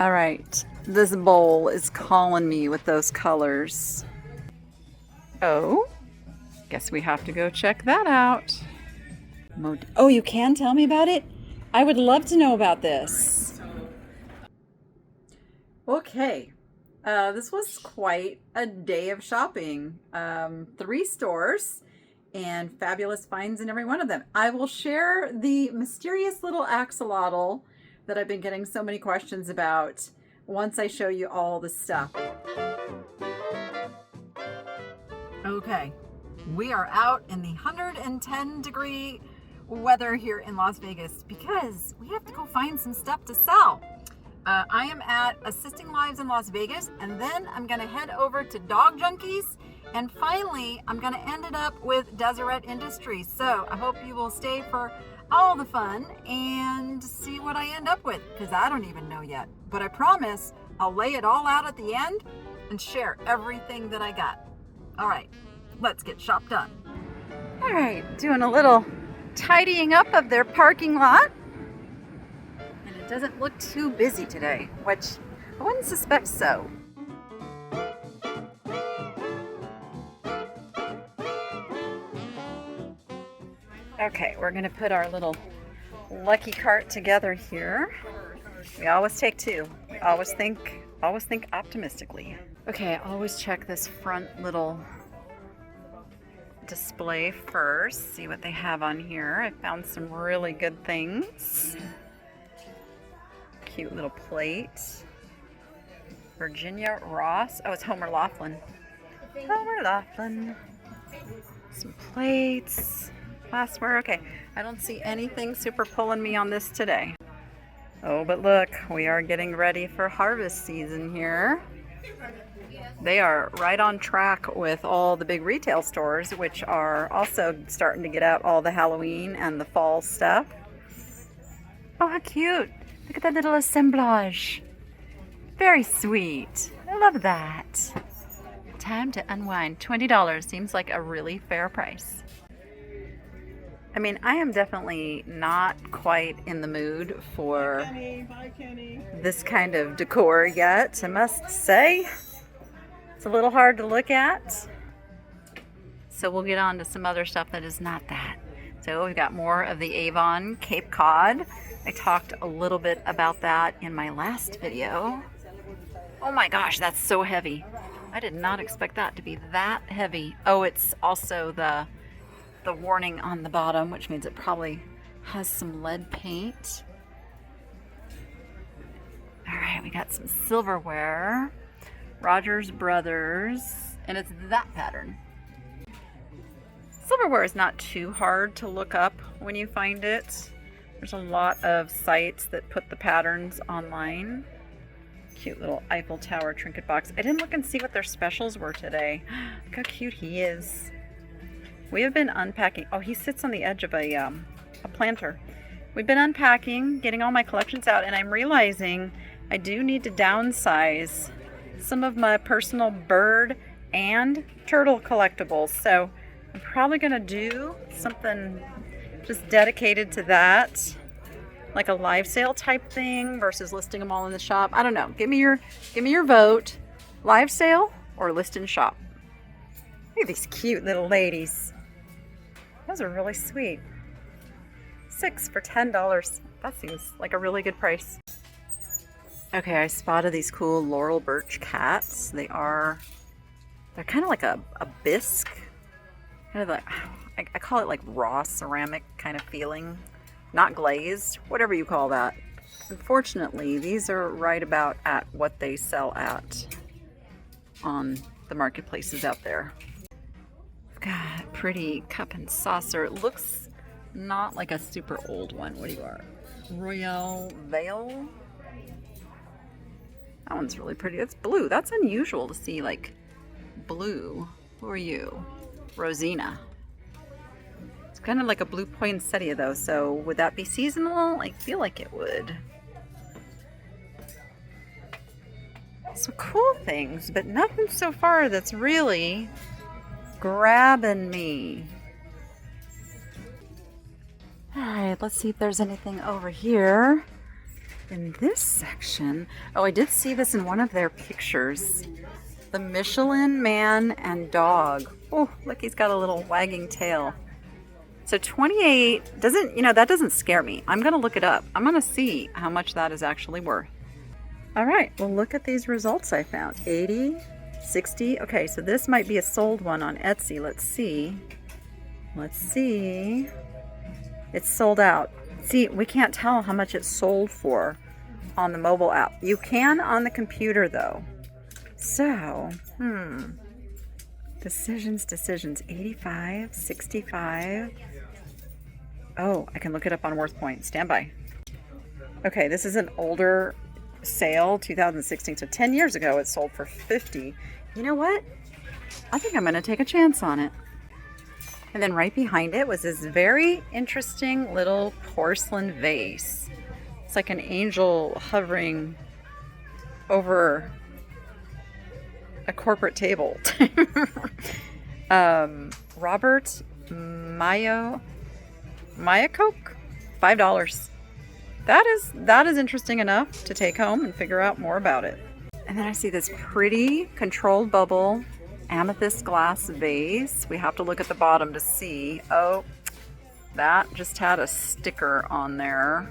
All right, this bowl is calling me with those colors. Oh, guess we have to go check that out. Oh, you can tell me about it? I would love to know about this. Okay, this was quite a day of shopping. 3 stores and fabulous finds in every one of them. I will share the mysterious little axolotl that I've been getting so many questions about once I show you all the stuff. Okay, we are out in the 110-degree weather here in Las Vegas because we have to go find some stuff to sell. I am at Assisting Lives in Las Vegas, and then I'm gonna head over to Dog Junkies, and finally I'm gonna end it up with Deseret Industries. So I hope you will stay for all the fun and see what I end up with, because I don't even know yet. But I promise I'll lay it all out at the end and share everything that I got. All right, let's get shop done. All right, doing a little tidying up of their parking lot. And it doesn't look too busy today, which I wouldn't suspect so. Okay, we're gonna put our little lucky cart together here. We always take 2. We always think optimistically. Okay, I always check this front little display first, see what they have on here. I found some really good things. Cute little plate. Virginia Ross. Oh, it's Homer Laughlin. Homer Laughlin. Some plates. Glassware. Okay, I don't see anything super pulling me on this today. Oh, but look, we are getting ready for harvest season here. They are right on track with all the big retail stores, which are also starting to get out all the Halloween and the fall stuff. Oh, how cute. Look at that little assemblage. Very sweet. I love that. Time to unwind. $20 seems like a really fair price. I mean, I am definitely not quite in the mood for this kind of decor yet, I must say. It's a little hard to look at. So we'll get on to some other stuff that is not that. So we've got more of the Avon Cape Cod. I talked a little bit about that in my last video. Oh my gosh, that's so heavy. I did not expect that to be that heavy. Oh, it's also the warning on the bottom, which means it probably has some lead paint. All right, we got some silverware. Rogers Brothers, and it's that pattern. Silverware is not too hard to look up when you find it. There's a lot of sites that put the patterns online. Cute little Eiffel Tower trinket box. I didn't look and see what their specials were today. Look how cute he is. We have been unpacking. Oh, he sits on the edge of a planter. We've been unpacking, getting all my collections out, and I'm realizing I do need to downsize some of my personal bird and turtle collectibles. So I'm probably gonna do something just dedicated to that, like a live sale type thing versus listing them all in the shop. I don't know. Give me your vote. Live sale or list in shop. Look at these cute little ladies. Those are really sweet. 6 for $10. That seems like a really good price. Okay, I spotted these cool Laurel Birch cats. They're kind of like a bisque. Kind of like, I call it like raw ceramic kind of feeling. Not glazed, whatever you call that. Unfortunately, these are right about at what they sell at on the marketplaces out there. God, pretty cup and saucer. It looks not like a super old one. What do you are? Royale Veil? That one's really pretty. It's blue. That's unusual to see like blue. Who are you? Rosina. It's kind of like a blue poinsettia though, so would that be seasonal? I feel like it would. Some cool things, but nothing so far that's really grabbing me. All right, let's see if there's anything over here In this section, oh, I did see this in one of their pictures. The Michelin Man and Dog. Oh, look, he's got a little wagging tail. So 28 doesn't, that doesn't scare me. I'm going to look it up. I'm going to see how much that is actually worth. All right, well, look at these results I found. 80, 60. Okay, so this might be a sold one on Etsy. Let's see. It's sold out. See, we can't tell how much it's sold for on the mobile app. You can on the computer, though. So, decisions, 85, 65. Oh, I can look it up on WorthPoint. Stand by. Okay, this is an older sale, 2016. So 10 years ago, it sold for 50. You know what? I think I'm going to take a chance on it. And then right behind it was this very interesting little porcelain vase. It's like an angel hovering over a corporate table. Robert Mayacoke, $5. That is interesting enough to take home and figure out more about it. And then I see this pretty controlled bubble amethyst glass vase. We have to look at the bottom to see. Oh, that just had a sticker on there.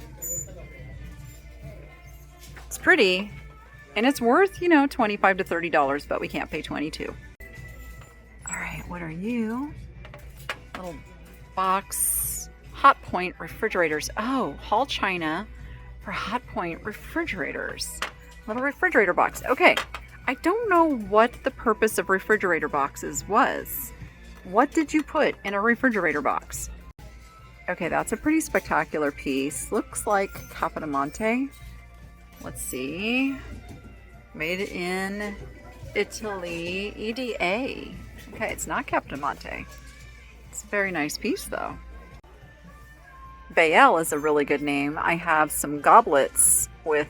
It's pretty. And it's worth, $25 to $30, but we can't pay $22. All right, what are you? Little box, Hot Point refrigerators. Oh, Hall China for Hot Point refrigerators. Little refrigerator box. Okay, I don't know what the purpose of refrigerator boxes was. What did you put in a refrigerator box? Okay, that's a pretty spectacular piece. Looks like Capodimonte. Let's see. Made in Italy, EDA. Okay, it's not Capodimonte. It's a very nice piece, though. Bayel is a really good name. I have some goblets with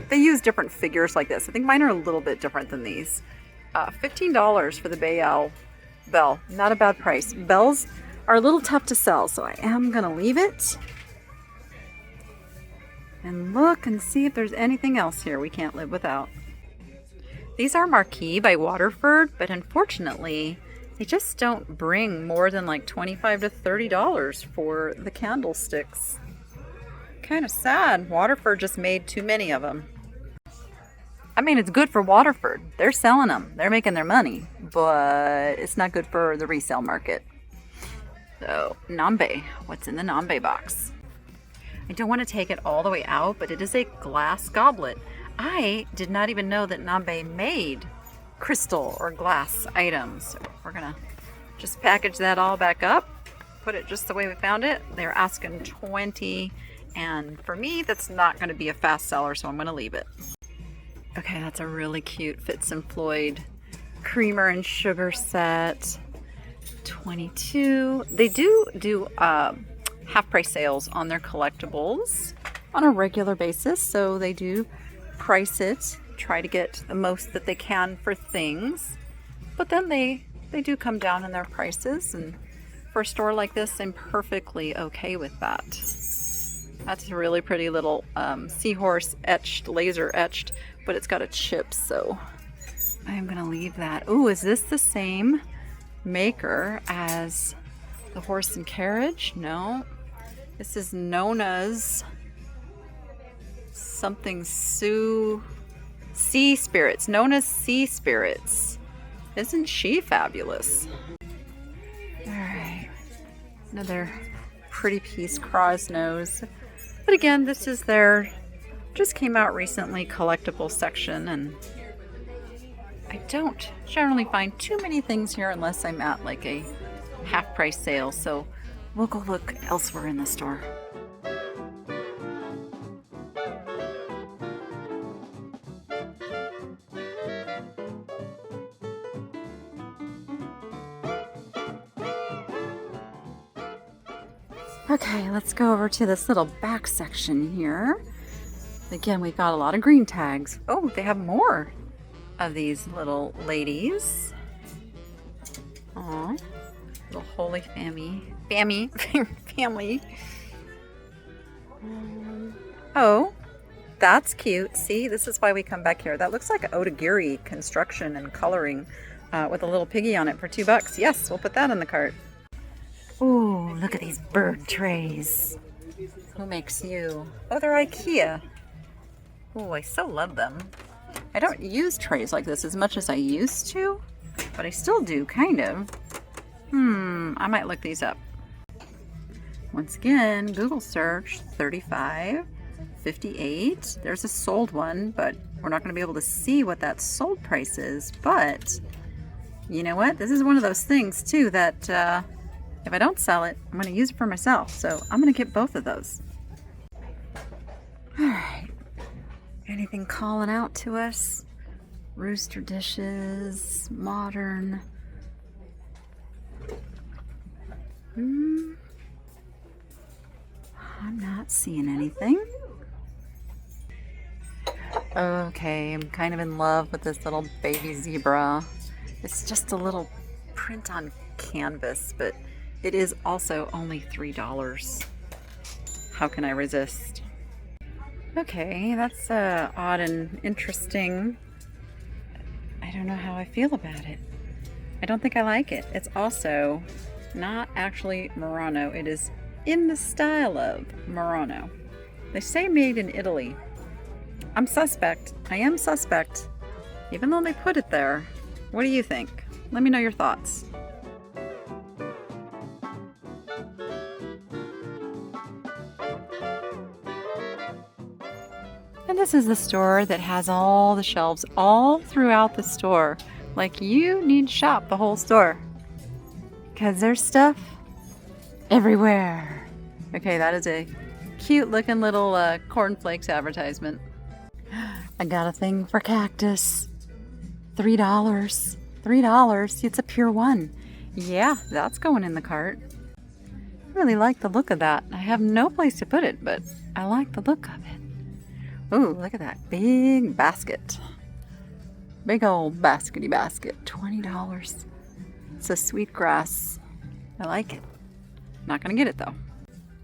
they use different figures like this. I think mine are a little bit different than these. $15 for the Bayel bell. Not a bad price. Bells are a little tough to sell, so I am going to leave it. And look and see if there's anything else here we can't live without. These are Marquee by Waterford, but unfortunately, they just don't bring more than like $25 to $30 for the candlesticks. Kind of sad. Waterford just made too many of them. I mean, it's good for Waterford. They're selling them. They're making their money, but it's not good for the resale market. So, Nambe. What's in the Nambe box? I don't want to take it all the way out, but it is a glass goblet. I did not even know that Nambe made crystal or glass items. So we're going to just package that all back up, put it just the way we found it. They're asking 20, and for me, that's not going to be a fast seller, so I'm going to leave it. Okay, that's a really cute Fitz and Floyd creamer and sugar set. 22. They do half price sales on their collectibles on a regular basis, so they do price it, try to get the most that they can for things, but then they do come down in their prices, and for a store like this, I'm perfectly okay with that. That's a really pretty little seahorse laser etched, but it's got a chip, so I'm gonna leave that. Oh, is this the same maker as the horse and carriage? No. This is Nona's something Sea Spirits. Nona's Sea Spirits. Isn't she fabulous? Alright. Another pretty piece, Craw's Nose. But again, this is their just came out recently collectible section, and I don't generally find too many things here unless I'm at like a half price sale, so we'll go look elsewhere in the store. Okay, let's go over to this little back section here. Again, we've got a lot of green tags. Oh, they have more of these little ladies. Aw, little Holy Family. Oh, that's cute. See, this is why we come back here. That looks like Otagiri construction and coloring with a little piggy on it for $2. Yes, we'll put that in the cart. Ooh, look at these bird trays. Who makes you? Oh, they're IKEA. Ooh, I so love them. I don't use trays like this as much as I used to, but I still do, kind of. I might look these up. Once again, Google search, 35, 58. There's a sold one, but we're not going to be able to see what that sold price is. But you know what? This is one of those things too that if I don't sell it, I'm going to use it for myself. So I'm going to get both of those. All right. Anything calling out to us? Rooster dishes, modern. I'm not seeing anything. Okay, I'm kind of in love with this little baby zebra. It's just a little print on canvas, but it is also only $3. How can I resist? Okay, that's odd and interesting. I don't know how I feel about it. I don't think I like it. It's also not actually Murano. It is in the style of Murano. They say made in Italy. I'm suspect. I am suspect. Even though they put it there. What do you think? Let me know your thoughts. And this is the store that has all the shelves all throughout the store. Like, you need to shop the whole store, because there's stuff everywhere. Okay, that is a cute looking little cornflakes advertisement. I got a thing for cactus. $3. $3. It's a pure one. Yeah, that's going in the cart. I really like the look of that. I have no place to put it, but I like the look of it. Ooh, look at that big basket. Big old baskety basket. $20. It's a sweetgrass. I like it. Not gonna get it though.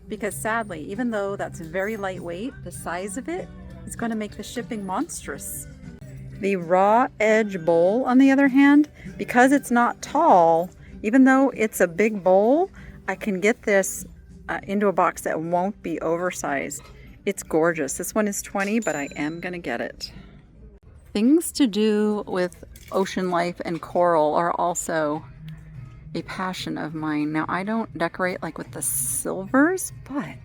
Because sadly, even though that's very lightweight, the size of it is gonna make the shipping monstrous. The raw edge bowl, on the other hand, because it's not tall, even though it's a big bowl, I can get this into a box that won't be oversized. It's gorgeous. This one is $20, but I am gonna get it. Things to do with ocean life and coral are also a passion of mine. Now, I don't decorate like with the silvers, but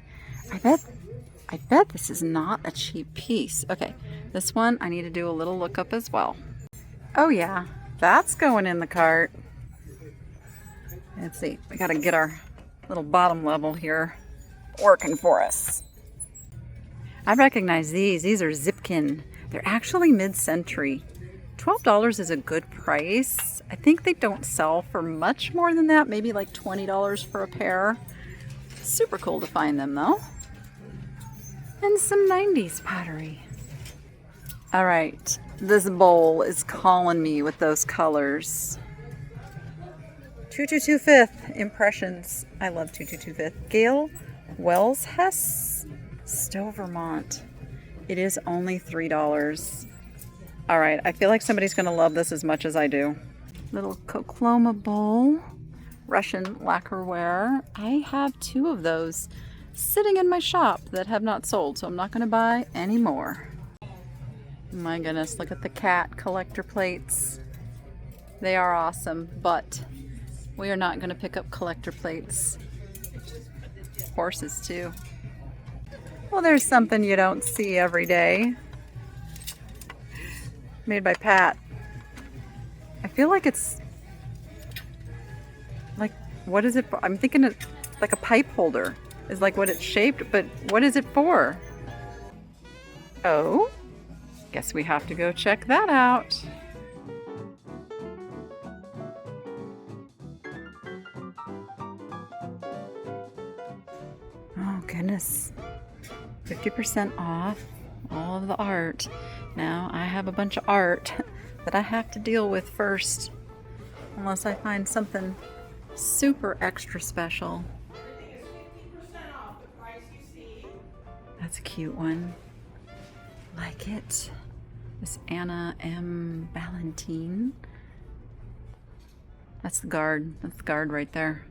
I bet this is not a cheap piece. Okay, this one I need to do a little lookup as well. Oh yeah, that's going in the cart. Let's see, we gotta get our little bottom level here working for us. I recognize these. These are Zipkin. They're actually mid-century. $12 is a good price. I think they don't sell for much more than that, maybe like $20 for a pair. Super cool to find them though. And some 90s pottery. All right, this bowl is calling me with those colors. 2225 Impressions. I love 2225. Gail Wells Hess, Stowe, Vermont. It is only $3. All right, I feel like somebody's gonna love this as much as I do. Little Kokloma bowl, Russian lacquerware. I have 2 of those sitting in my shop that have not sold, so I'm not gonna buy any more. My goodness, look at the cat collector plates. They are awesome, but we are not gonna pick up collector plates. Horses too. Well, there's something you don't see every day. Made by Pat. I feel like it's like, what is it for? I'm thinking it's like a pipe holder is like what it's shaped, but what is it for? Oh, guess we have to go check that out. Oh goodness, 50% off all of the art. Now I have a bunch of art that I have to deal with first, unless I find something super extra special. that's a cute one. Like it. This Anna M. Ballantine. That's the guard. That's the guard right there.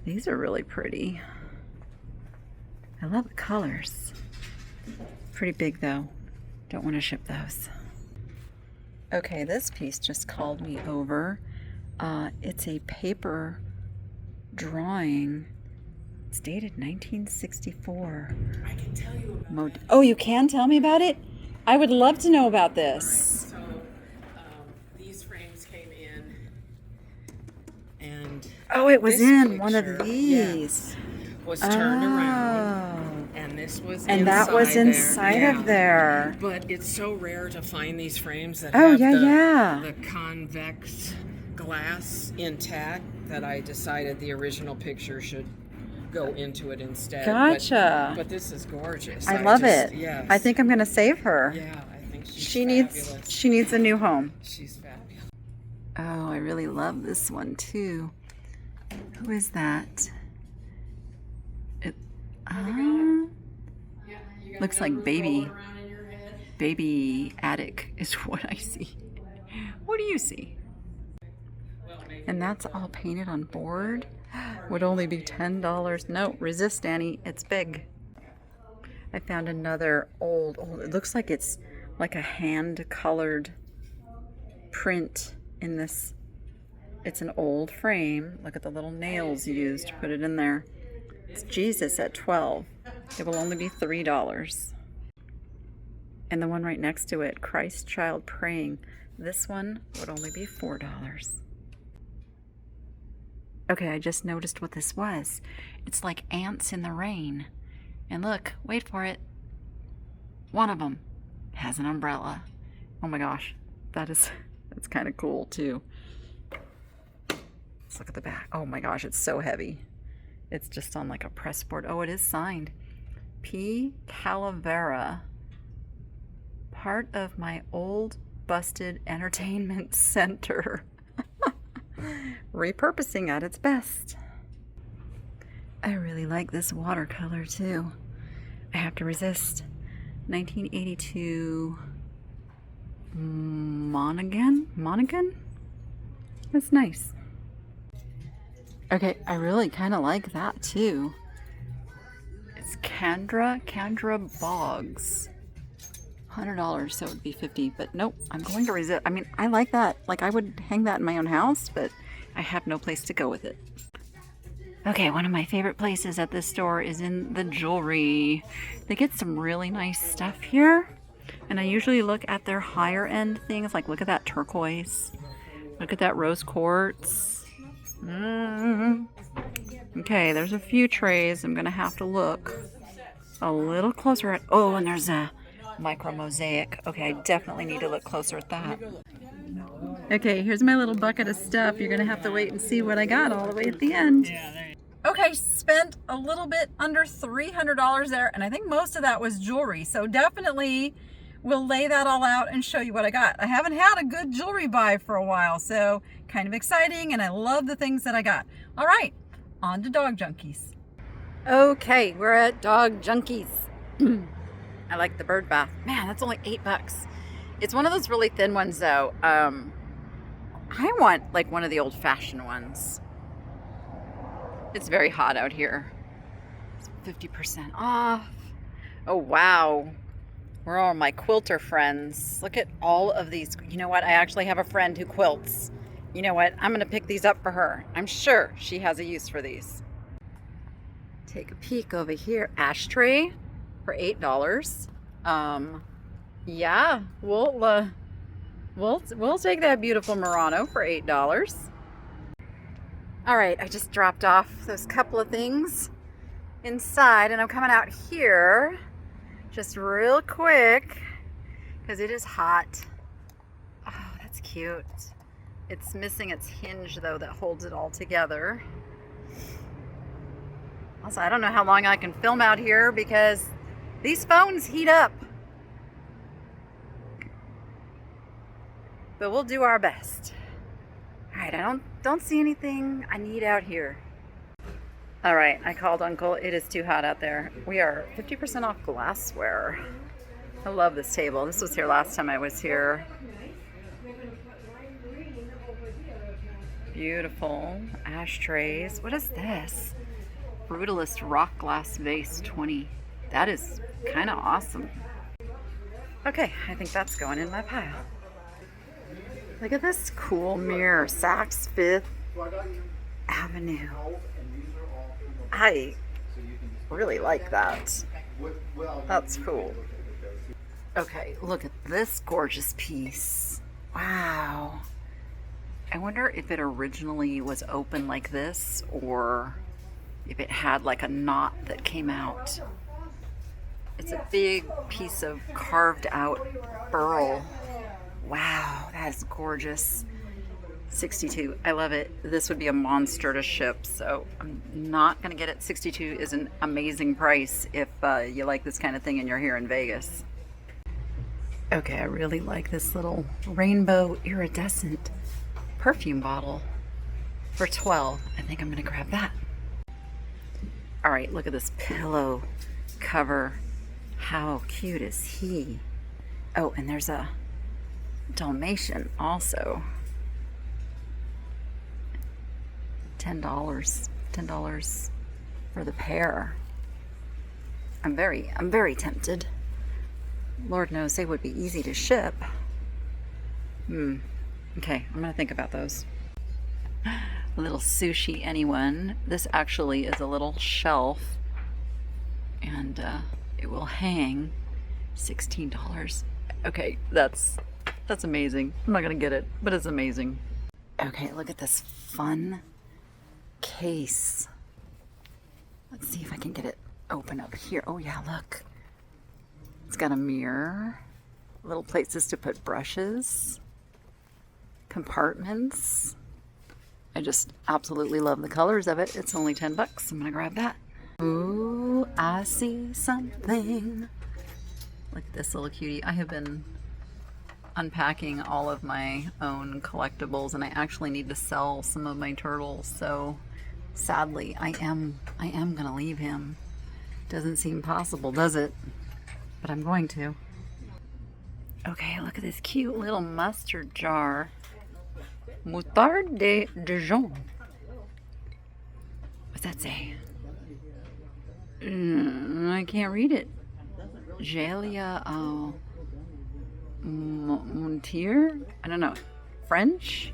These are really pretty. I love the colors. Pretty big though. Don't want to ship those. Okay, this piece just called me over. It's a paper drawing. It's dated 1964. I can tell you about it. Oh, you can tell me about it? I would love to know about this. Right. So these frames came in, and Oh, it was this in one picture, of these. yes, was turned around, and this was and that was inside of there. But it's so rare to find these frames that Oh, have yeah. the convex glass intact that I decided the original picture should go into it instead. Gotcha. But this is gorgeous. I love it. Yes. I think I'm going to save her. Yeah, I think She fabulous. needs a new home. She's fabulous. Oh, I really love this one too. Who is that? It looks like baby attic is what I see. What do you see? And that's all painted on board. Would only be $10. No, resist, Annie. It's big. I found another old. It looks like it's like a hand-colored print in this. It's an old frame. Look at the little nails used to put it in there. It's Jesus at 12. It will only be $3. And the one right next to it, Christ Child Praying. This one would only be $4. Okay, I just noticed what this was. It's like ants in the rain. And look, wait for it. One of them has an umbrella. Oh my gosh, that's kind of cool too. Let's look at the back. Oh my gosh, it's so heavy. It's just on like a press board. Oh, it is signed. P. Calavera. Part of my old busted entertainment center. Repurposing at its best. I really like this watercolor too. I have to resist. 1982 Monaghan? That's nice. Okay, I really kind of like that too. It's Candra Boggs. $100, so it would be $50, but nope, I'm going to resist. I mean, I like that. Like, I would hang that in my own house, but I have no place to go with it. Okay, one of my favorite places at this store is in the jewelry. They get some really nice stuff here, and I usually look at their higher end things. Like, look at that turquoise. Look at that rose quartz. Okay, there's a few trays. I'm gonna have to look a little closer at. Oh, and there's a micro mosaic. Okay, I definitely need to look closer at that. Okay, here's my little bucket of stuff. You're gonna have to wait and see what I got all the way at the end. Okay, spent a little bit under $300 there, and I think most of that was jewelry. So definitely we'll lay that all out and show you what I got. I haven't had a good jewelry buy for a while, so kind of exciting, and I love the things that I got. All right, on to Dog Junkies. Okay, we're at Dog Junkies. I like the bird bath. Man, that's only $8. It's one of those really thin ones though. I want like one of the old-fashioned ones. It's very hot out here. It's 50% off. Oh wow. We're all my quilter friends. Look at all of these. You know what? I actually have a friend who quilts. You know what? I'm gonna pick these up for her. I'm sure she has a use for these. Take a peek over here. Ashtray for $8. Yeah, we'll take that beautiful Murano for $8. All right, I just dropped off those couple of things inside, and I'm coming out here just real quick because it is hot. Oh, that's cute. It's missing its hinge though that holds it all together. Also, I don't know how long I can film out here because these phones heat up. But we'll do our best. All right, I don't see anything I need out here. All right, I called Uncle. It is too hot out there. We are 50% off glassware. I love this table. This was here last time I was here. Beautiful ashtrays. What is this? Brutalist rock glass vase 20. That is kind of awesome. Okay, I think that's going in my pile. Look at this cool mirror. Saks Fifth Avenue. I really like that. That's cool. Okay, look at this gorgeous piece. Wow. I wonder if it originally was open like this or if it had like a knot that came out. It's a big piece of carved out burl. Wow, that is gorgeous. 62. I love it. This would be a monster to ship, so I'm not going to get it. 62 is an amazing price if you like this kind of thing and you're here in Vegas. Okay, I really like this little rainbow iridescent perfume bottle for 12. I think I'm going to grab that. All right, look at this pillow cover. How cute is he? Oh, and there's a Dalmatian also. $10 for the pair. I'm very tempted. Lord knows they would be easy to ship. Okay, I'm gonna think about those. A little sushi anyone. This actually is a little shelf and it will hang. $16. Okay, that's amazing. I'm not gonna get it, but it's amazing. Okay, look at this fun case. Let's see if I can get it open up here. Oh yeah, look. It's got a mirror, little places to put brushes, compartments. I just absolutely love the colors of it. It's only $10. I'm gonna grab that. Ooh, I see something. Look at this little cutie. I have been unpacking all of my own collectibles and I actually need to sell some of my turtles, so sadly I am gonna leave him. Doesn't seem possible, does it? But I'm going to. Okay, look at this cute little mustard jar. Moutarde de Dijon. What's that say? I can't read it. Gelia Montier? I don't know. French?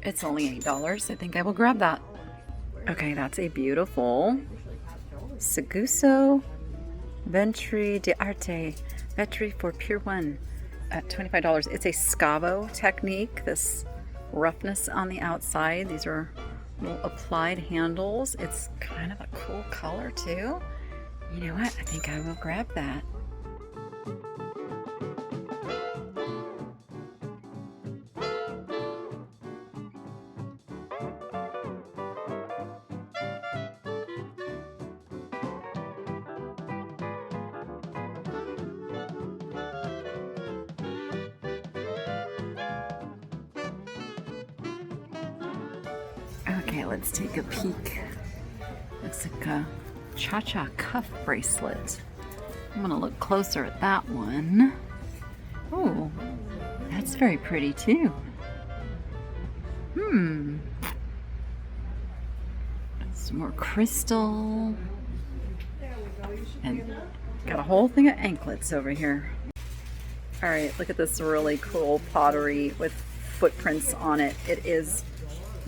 It's only $8. I think I will grab that. Okay, that's a beautiful Seguso Ventri d'Arte. Vetri for Pure One at $25. It's a Scavo technique. This roughness on the outside. These are little applied handles. It's kind of a cool color too. You know what? I think I will grab that. Okay, let's take a peek. Looks like a cha-cha cuff bracelet. I'm gonna look closer at that one. Oh, that's very pretty too. Some more crystal. And got a whole thing of anklets over here. All right, look at this really cool pottery with footprints on it. It is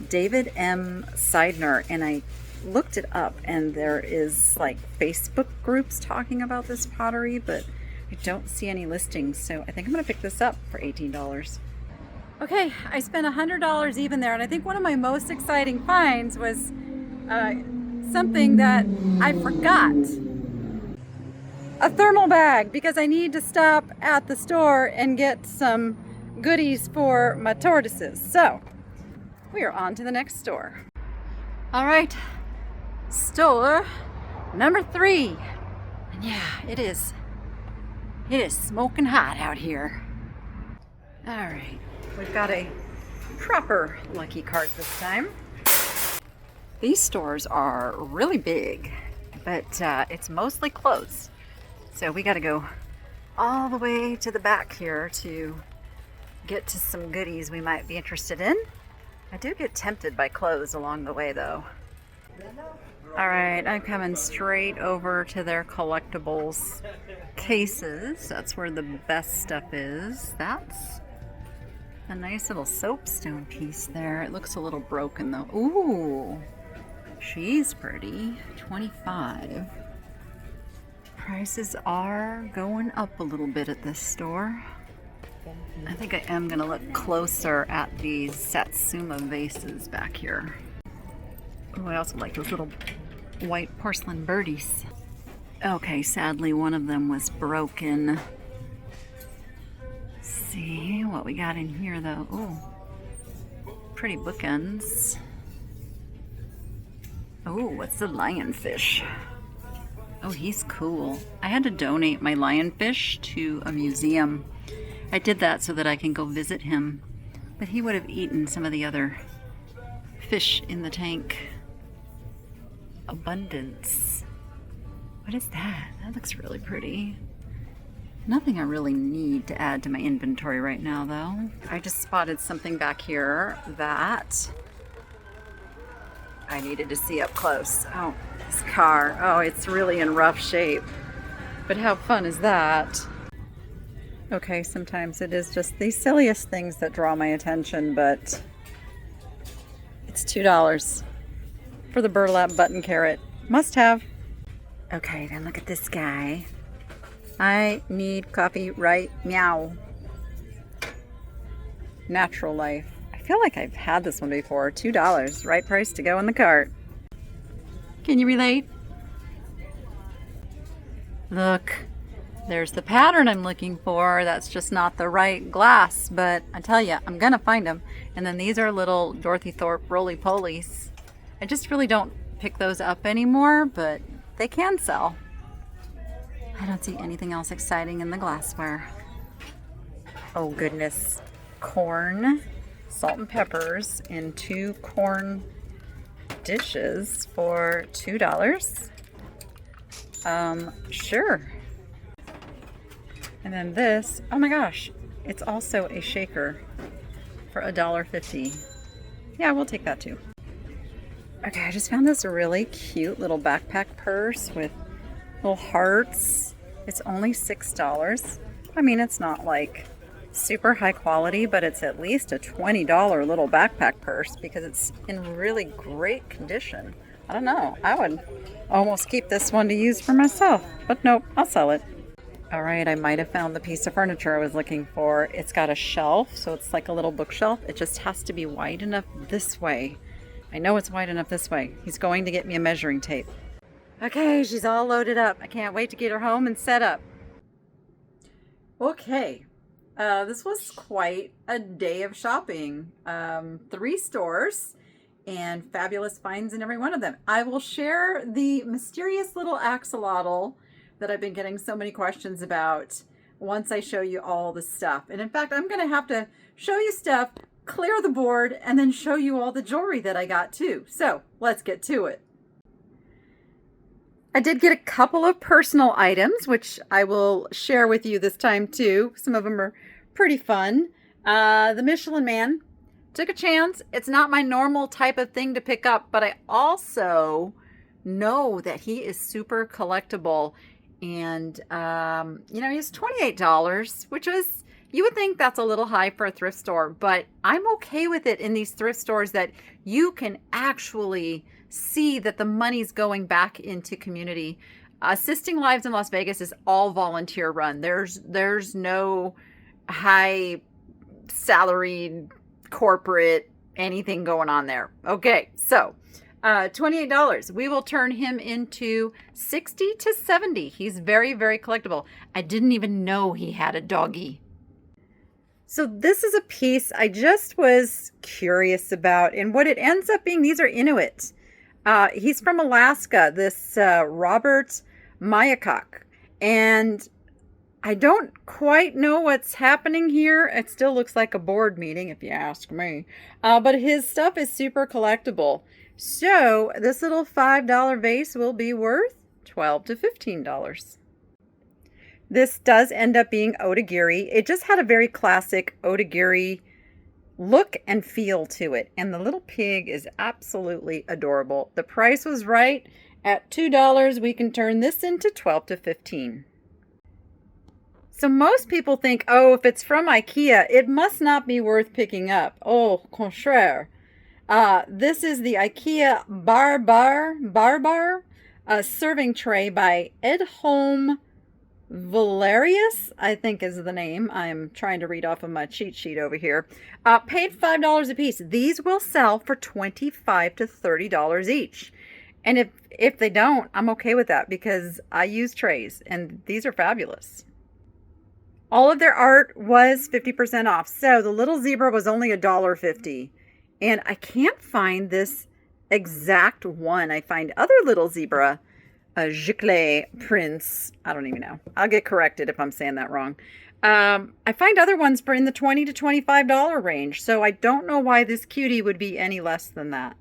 David M. Seidner, and I looked it up and there is like Facebook groups talking about this pottery, but I don't see any listings, so I think I'm gonna pick this up for $18. Okay, I spent $100 even there, and I think one of my most exciting finds was something that I forgot. A thermal bag, because I need to stop at the store and get some goodies for my tortoises. So we are on to the next store. All right, store number 3. And yeah, it is smoking hot out here. All right, we've got a proper lucky cart this time. These stores are really big, but it's mostly closed. So we got to go all the way to the back here to get to some goodies we might be interested in. I do get tempted by clothes along the way though. All right, I'm coming straight over to their collectibles cases. That's where the best stuff is. That's a nice little soapstone piece there. It looks a little broken though. Ooh, she's pretty. 25. Prices are going up a little bit at this store. I think I am going to look closer at these Satsuma vases back here. Oh, I also like those little white porcelain birdies. Okay, sadly one of them was broken. Let's see what we got in here though. Oh, pretty bookends. Oh, what's the lionfish? Oh, he's cool. I had to donate my lionfish to a museum. I did that so that I can go visit him, but he would have eaten some of the other fish in the tank. Abundance. What is that? That looks really pretty. Nothing I really need to add to my inventory right now, though. I just spotted something back here that I needed to see up close. Oh, this car. Oh, it's really in rough shape. But how fun is that? Okay, sometimes it is just the silliest things that draw my attention, but it's $2 for the burlap button carrot. Must have. Okay, then look at this guy. I need coffee right meow. Natural Life. I feel like I've had this one before. $2, right price to go in the cart. Can you relate? Look. There's the pattern I'm looking for. That's just not the right glass, but I tell you, I'm gonna find them. And then these are little Dorothy Thorpe roly-polies. I just really don't pick those up anymore, but they can sell. I don't see anything else exciting in the glassware. Oh goodness, corn, salt and peppers in 2 corn dishes for $2. Sure. And then this, oh my gosh, it's also a shaker for $1.50. Yeah, we'll take that too. Okay, I just found this really cute little backpack purse with little hearts. It's only $6. I mean, it's not like super high quality, but it's at least a $20 little backpack purse because it's in really great condition. I don't know, I would almost keep this one to use for myself, but nope, I'll sell it. All right, I might have found the piece of furniture I was looking for. It's got a shelf, so it's like a little bookshelf. It just has to be wide enough this way. I know it's wide enough this way. He's going to get me a measuring tape. Okay, she's all loaded up. I can't wait to get her home and set up. Okay, this was quite a day of shopping. 3 stores and fabulous finds in every one of them. I will share the mysterious little axolotl that I've been getting so many questions about once I show you all the stuff. And in fact, I'm going to have to show you stuff, clear the board, and then show you all the jewelry that I got too. So let's get to it. I did get a couple of personal items, which I will share with you this time too. Some of them are pretty fun. The Michelin Man. Took a chance. It's not my normal type of thing to pick up, but I also know that he is super collectible. And, you know, he's $28, which is, you would think that's a little high for a thrift store, but I'm okay with it in these thrift stores that you can actually see that the money's going back into community. Assisting Lives in Las Vegas is all volunteer run. There's no high salaried corporate anything going on there. Okay, so $28. We will turn him into 60 to 70. He's very, very collectible. I didn't even know he had a doggy. So this is a piece I just was curious about, and what it ends up being, these are Inuit. He's from Alaska, this Robert Myakok, and I don't quite know what's happening here. It still looks like a board meeting, if you ask me. But his stuff is super collectible. So this little $5 vase will be worth $12 to $15. This does end up being otagiri. It just had a very classic otagiri look and feel to it. And the little pig is absolutely adorable. The price was right. At $2, we can turn this into $12 to $15. So most people think, oh, if it's from IKEA, it must not be worth picking up. Au contraire. This is the IKEA Barbar serving tray by Edholm Valerius, I think is the name. I'm trying to read off of my cheat sheet over here. Paid $5 a piece. These will sell for $25 to $30 each. And if they don't, I'm okay with that because I use trays and these are fabulous. All of their art was 50% off. So the little zebra was only $1.50. And I can't find this exact one. I find other little zebra Giclée prints. I don't even know. I'll get corrected if I'm saying that wrong. I find other ones for in the $20 to $25 range. So I don't know why this cutie would be any less than that.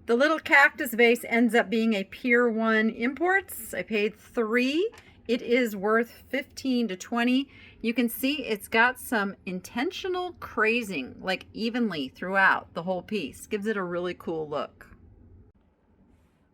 The little cactus vase ends up being a Pier 1 Imports. I paid $3. It is worth $15 to $20. You can see it's got some intentional crazing, like evenly throughout the whole piece. Gives it a really cool look.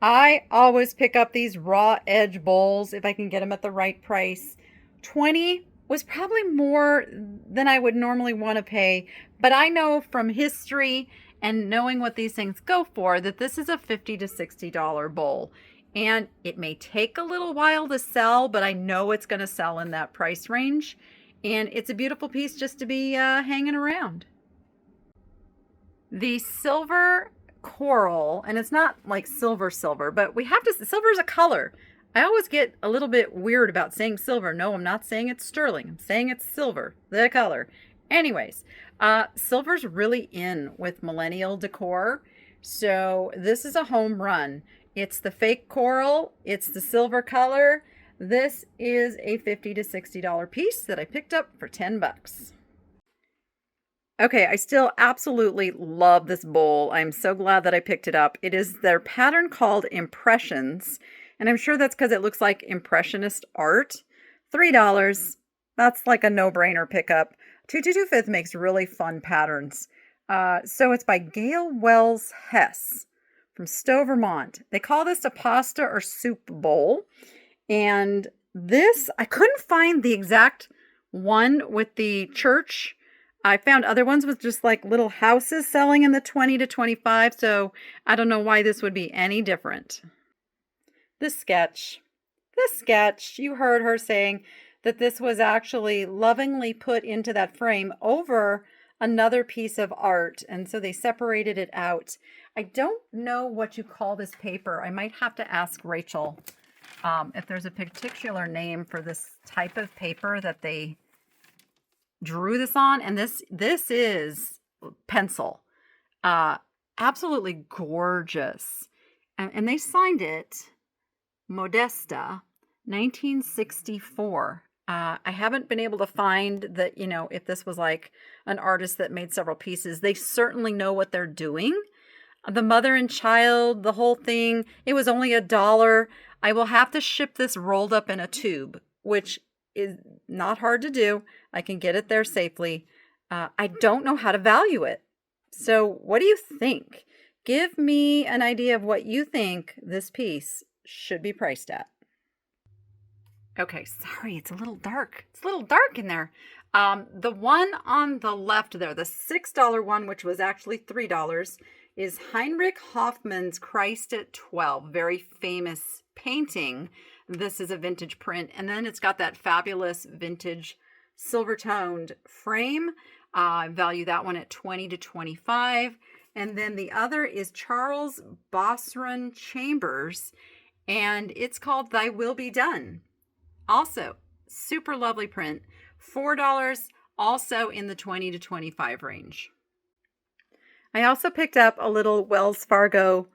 I always pick up these raw edge bowls if I can get them at the right price. $20 was probably more than I would normally want to pay, but I know from history and knowing what these things go for that this is a $50 to $60 bowl. And it may take a little while to sell, but I know it's going to sell in that price range. And it's a beautiful piece just to be hanging around. The silver coral, and it's not like silver, but silver is a color. I always get a little bit weird about saying silver. No, I'm not saying it's sterling. I'm saying it's silver, the color. Anyways, silver's really in with millennial decor. So this is a home run. It's the fake coral. It's the silver color. This is a $50 to $60 piece that I picked up for $10. Okay, I still absolutely love this bowl. I'm so glad that I picked it up. It is their pattern called Impressions, and I'm sure that's because it looks like impressionist art. $3. That's like a no-brainer pickup. 225th makes really fun patterns. So it's by Gail Wells Hess from Stowe, Vermont. They call this a pasta or soup bowl. And this, I couldn't find the exact one with the church. I found other ones with just like little houses selling in the 20 to 25. So I don't know why this would be any different. This sketch, you heard her saying that this was actually lovingly put into that frame over another piece of art. And so they separated it out. I don't know what you call this paper. I might have to ask Rachel if there's a particular name for this type of paper that they drew this on. And this is pencil. Absolutely gorgeous. And they signed it Modesta 1964. I haven't been able to find that, if this was like an artist that made several pieces. They certainly know what they're doing. The mother and child, the whole thing, it was only $1. I will have to ship this rolled up in a tube, which is not hard to do. I can get it there safely. I don't know how to value it. So what do you think? Give me an idea of what you think this piece should be priced at. Okay, sorry, it's a little dark. It's a little dark in there. The one on the left there, the $6 one, which was actually $3, is Heinrich Hoffmann's Christ at 12. Very famous painting. This is a vintage print. And then it's got that fabulous vintage silver-toned frame. I value that one at $20 to $25. And then the other is Charles Bosron Chambers, and it's called Thy Will Be Done. Also, super lovely print. $4, also in the $20 to $25 range. I also picked up a little Wells Fargo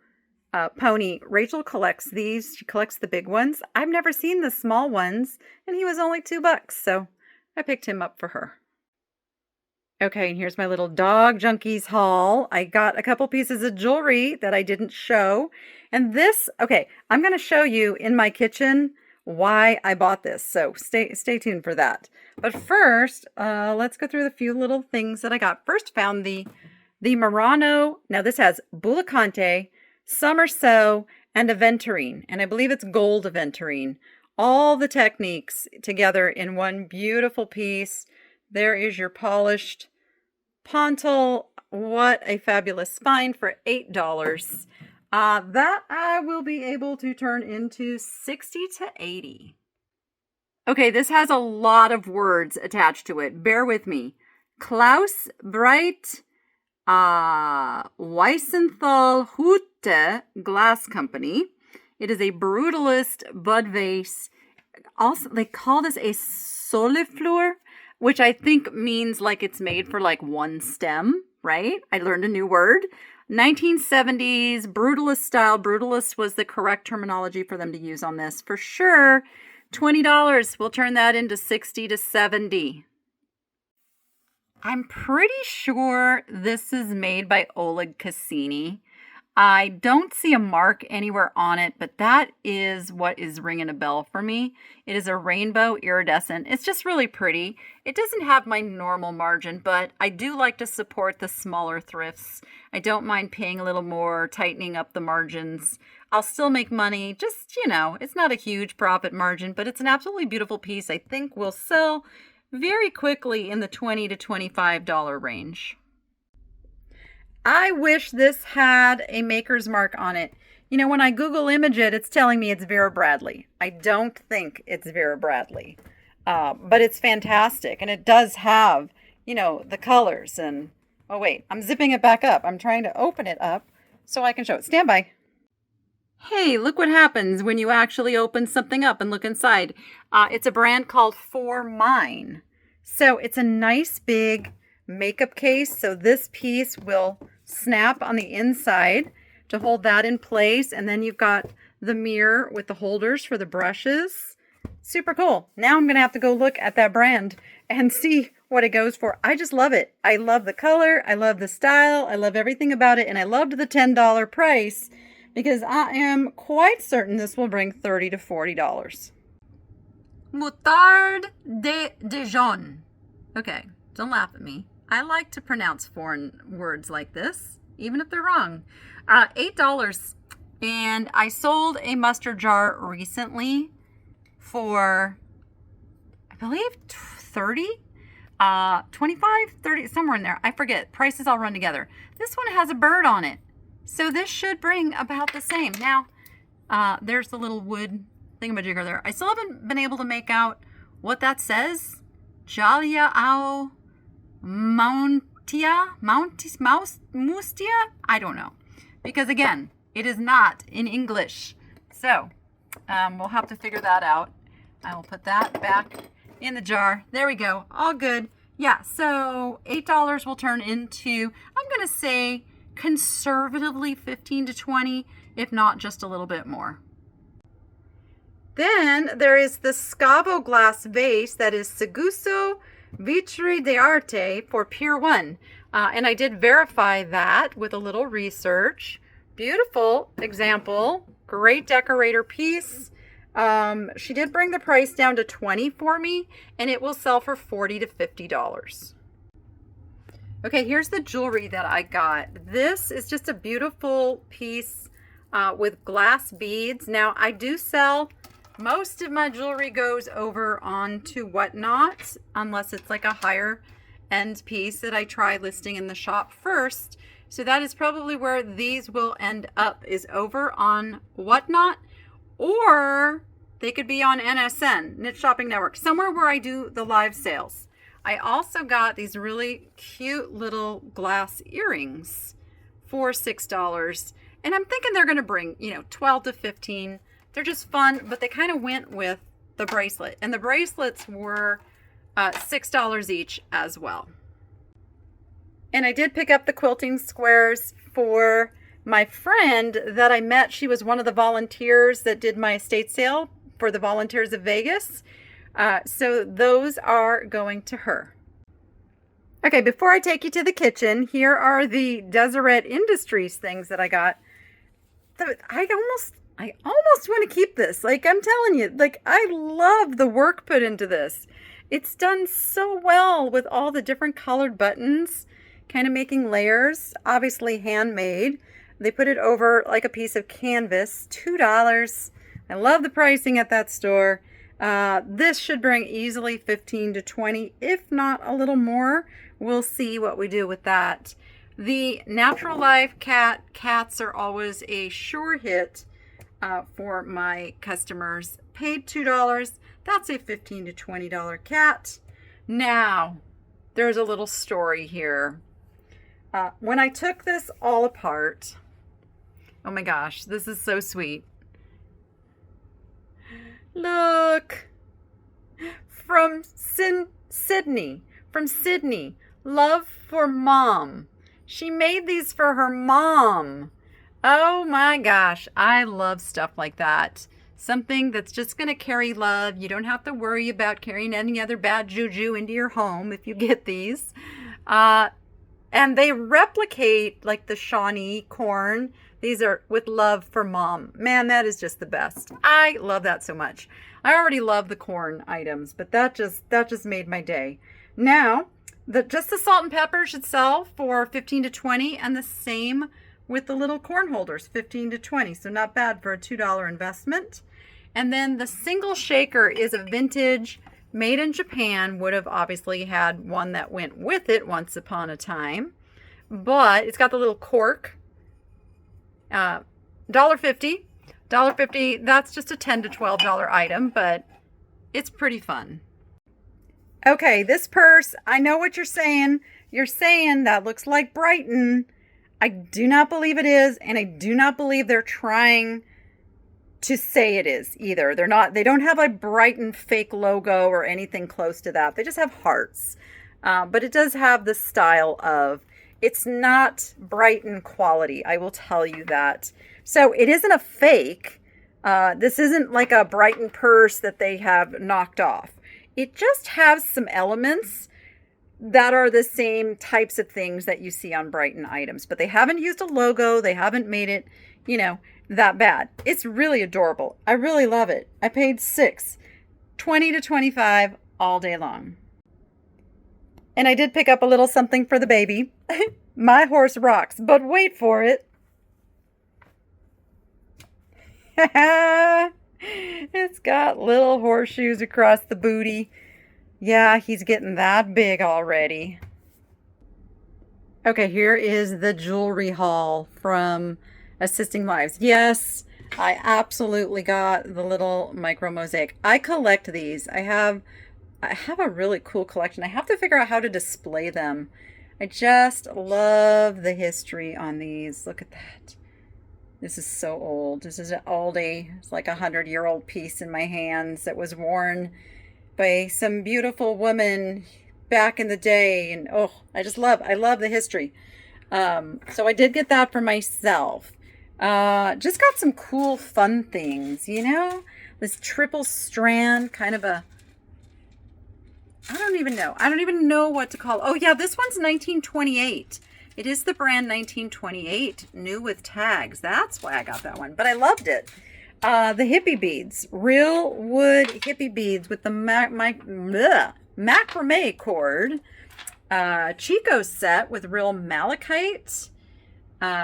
pony. Rachel collects these. She collects the big ones. I've never seen the small ones, and he was only $2, so I picked him up for her. Okay, and here's my little dog junkies haul. I got a couple pieces of jewelry that I didn't show. And this, okay, I'm going to show you in my kitchen why I bought this. So stay tuned for that. But first, let's go through the few little things that I got. First, found the Murano. Now this has Bullicante, Summer Sew, and Aventurine. And I believe it's gold Aventurine. All the techniques together in one beautiful piece. There is your polished pontal. What a fabulous find for $8. That I will be able to turn into 60 to 80. Okay, this has a lot of words attached to it. Bear with me. Klaus Breit Weissenthal Hütte Glass Company. It is a brutalist bud vase. Also, they call this a solifleur, which I think means like it's made for like one stem, right? I learned a new word. 1970s brutalist style. Brutalist was the correct terminology for them to use on this for sure. $20. We'll turn that into 60 to 70. I'm pretty sure this is made by Oleg Cassini. I don't see a mark anywhere on it, but that is what is ringing a bell for me. It is a rainbow iridescent. It's just really pretty. It doesn't have my normal margin, but I do like to support the smaller thrifts. I don't mind paying a little more, tightening up the margins. I'll still make money. Just, it's not a huge profit margin, but it's an absolutely beautiful piece. I think will sell very quickly in the $20 to $25 range. I wish this had a maker's mark on it. When I Google image it, it's telling me it's Vera Bradley. I don't think it's Vera Bradley, but it's fantastic. And it does have, the colors and, oh wait, I'm zipping it back up. I'm trying to open it up so I can show it. Stand by. Hey, look what happens when you actually open something up and look inside. It's a brand called For Mine. So it's a nice big makeup case. So this piece will snap on the inside to hold that in place. And then you've got the mirror with the holders for the brushes. Super cool. Now I'm going to have to go look at that brand and see what it goes for. I just love it. I love the color. I love the style. I love everything about it. And I loved the $10 price because I am quite certain this will bring $30 to $40. Moutarde de Dijon. Okay, don't laugh at me. I like to pronounce foreign words like this, even if they're wrong. $8. And I sold a mustard jar recently for, I believe, 30, 25, 30, somewhere in there. I forget. Prices all run together. This one has a bird on it. So this should bring about the same. Now, there's the little wood thingamajigger there. I still haven't been able to make out what that says. Jalia ao Mountia? Mustia? I don't know. Because again, it is not in English. So, we'll have to figure that out. I will put that back in the jar. There we go. All good. Yeah, so $8 will turn into, I'm going to say, conservatively 15 to 20, if not just a little bit more. Then there is the Scavo glass vase that is Seguso Vitri d'Arte for Pier 1. And I did verify that with a little research. Beautiful example. Great decorator piece. She did bring the price down to $20 for me, and it will sell for $40 to $50. Okay, here's the jewelry that I got. This is just a beautiful piece with glass beads. Now, I do sell, most of my jewelry goes over onto Whatnot, unless it's like a higher end piece that I try listing in the shop first. So that is probably where these will end up, is over on Whatnot, or they could be on NSN, Knit Shopping Network, somewhere where I do the live sales. I also got these really cute little glass earrings for $6. And I'm thinking they're going to bring, 12 to 15. They're just fun, but they kind of went with the bracelet. And the bracelets were $6 each as well. And I did pick up the quilting squares for my friend that I met. She was one of the volunteers that did my estate sale for the Volunteers of Vegas. So those are going to her. Okay, before I take you to the kitchen, here are the Deseret Industries things that I got. I almost want to keep this. Like, I'm telling you, like, I love the work put into this. It's done so well with all the different colored buttons, kind of making layers, obviously handmade. They put it over like a piece of canvas, $2. I love the pricing at that store. This should bring easily 15 to 20, if not a little more. We'll see what we do with that. The natural life cats are always a sure hit for my customers. Paid $2. That's a $15 to $20 cat. Now, there's a little story here. When I took this all apart, oh my gosh, this is so sweet. Look, from Sydney, love for mom. She made these for her mom. Oh my gosh, I love stuff like that. Something that's just going to carry love. You don't have to worry about carrying any other bad juju into your home if you get these. And they replicate like the Shawnee corn. These are with love for mom. Man, that is just the best. I love that so much. I already love the corn items, but that just made my day. Now, just the salt and pepper should sell for 15 to 20, and the same with the little corn holders, 15 to 20. So not bad for a $2 investment. And then the single shaker is a vintage, made in Japan. Would have obviously had one that went with it once upon a time, but it's got the little cork. $1.50. That's just a $10 to $12 item, but it's pretty fun. Okay, this purse, I know what you're saying. You're saying that looks like Brighton. I do not believe it is, and I do not believe they're trying to say it is either. They don't have a Brighton fake logo or anything close to that. They just have hearts. But it does have the style of, it's not Brighton quality, I will tell you that. So it isn't a fake. This isn't like a Brighton purse that they have knocked off. It just has some elements that are the same types of things that you see on Brighton items, but they haven't used a logo. They haven't made it, that bad. It's really adorable. I really love it. I paid $6, 20 to 25 all day long. And I did pick up a little something for the baby. My horse rocks, but wait for it. It's got little horseshoes across the booty. Yeah, he's getting that big already. Okay, here is the jewelry haul from Assisting Lives. Yes, I absolutely got the little micro mosaic. I collect these. I have a really cool collection. I have to figure out how to display them. I just love the history on these. Look at that. This is so old. This is an oldie. It's like 100-year-old piece in my hands that was worn by some beautiful woman back in the day. And I love the history. So I did get that for myself. Just got some cool fun things, this triple strand, kind of a, I don't even know what to call it. Oh yeah, this one's 1928. It is the brand 1928, new with tags. That's why I got that one, but I loved it. The hippie beads, real wood hippie beads with the macrame cord. Chico set with real malachite.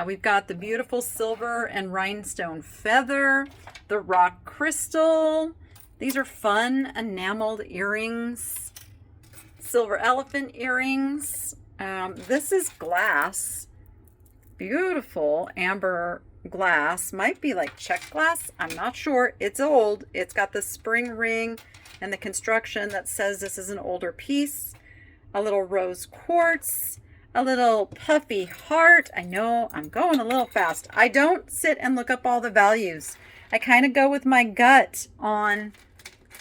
We've got the beautiful silver and rhinestone feather, the rock crystal. These are fun enameled earrings, silver elephant earrings. This is glass, beautiful amber glass, might be like check glass. I'm not sure. It's old. It's got the spring ring and the construction that says this is an older piece. A little rose quartz, a little puffy heart. I know I'm going a little fast. I don't sit and look up all the values. I kind of go with my gut on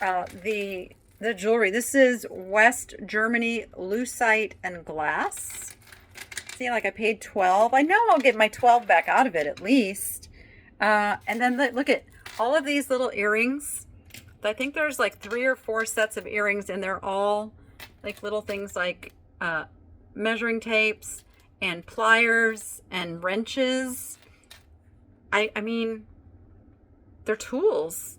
the jewelry. This is West Germany lucite and glass. See, like I paid 12. I know I'll get my 12 back out of it at least. And then look at all of these little earrings. I think there's like 3 or 4 sets of earrings, and they're all like little things like measuring tapes and pliers and wrenches. I mean, they're tools.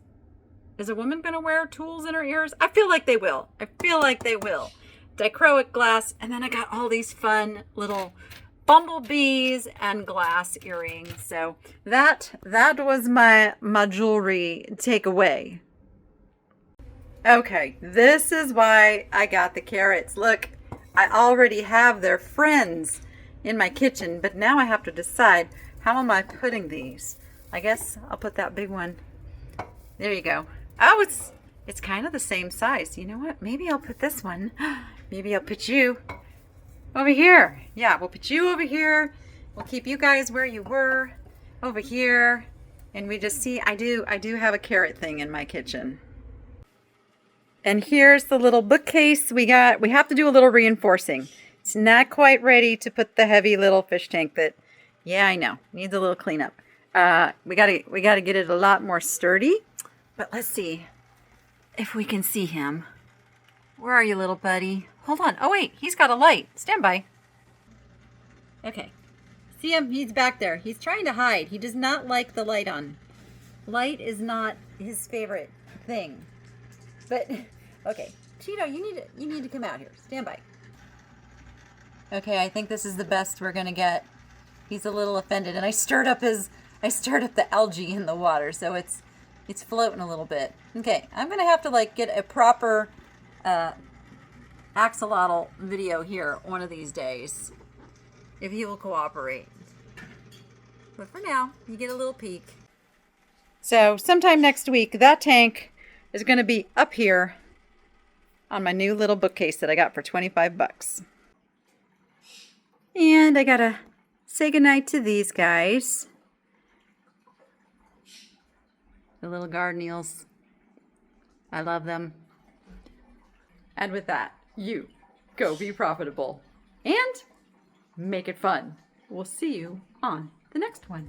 Is a woman going to wear tools in her ears? I feel like they will. I feel like they will. Dichroic glass. And then I got all these fun little bumblebees and glass earrings. So that was my jewelry takeaway. Okay, this is why I got the carrots. Look, I already have their friends in my kitchen, but now I have to decide, how am I putting these? I guess I'll put that big one. There you go. Oh, it's kind of the same size. You know what? Maybe I'll put this one. Maybe I'll put you over here. Yeah, we'll put you over here. We'll keep you guys where you were, over here. And we just see, I do have a carrot thing in my kitchen. And here's the little bookcase we got. We have to do a little reinforcing. It's not quite ready to put the heavy little fish tank that, yeah, I know, needs a little cleanup. We gotta get it a lot more sturdy. But let's see if we can see him. Where are you, little buddy? Hold on. Oh, wait, he's got a light. Stand by. Okay. See him? He's back there. He's trying to hide. He does not like the light on. Light is not his favorite thing. But, okay. Cheeto, you need to come out here. Stand by. Okay, I think this is the best we're going to get. He's a little offended. And I stirred up the algae in the water, so it's floating a little bit. Okay, I'm going to have to get a proper axolotl video here one of these days, if he will cooperate. But for now, you get a little peek. So sometime next week, that tank is going to be up here on my new little bookcase that I got for 25 bucks. And I got to say goodnight to these guys. The little garden eels. I love them. And with that, you go be profitable and make it fun. We'll see you on the next one.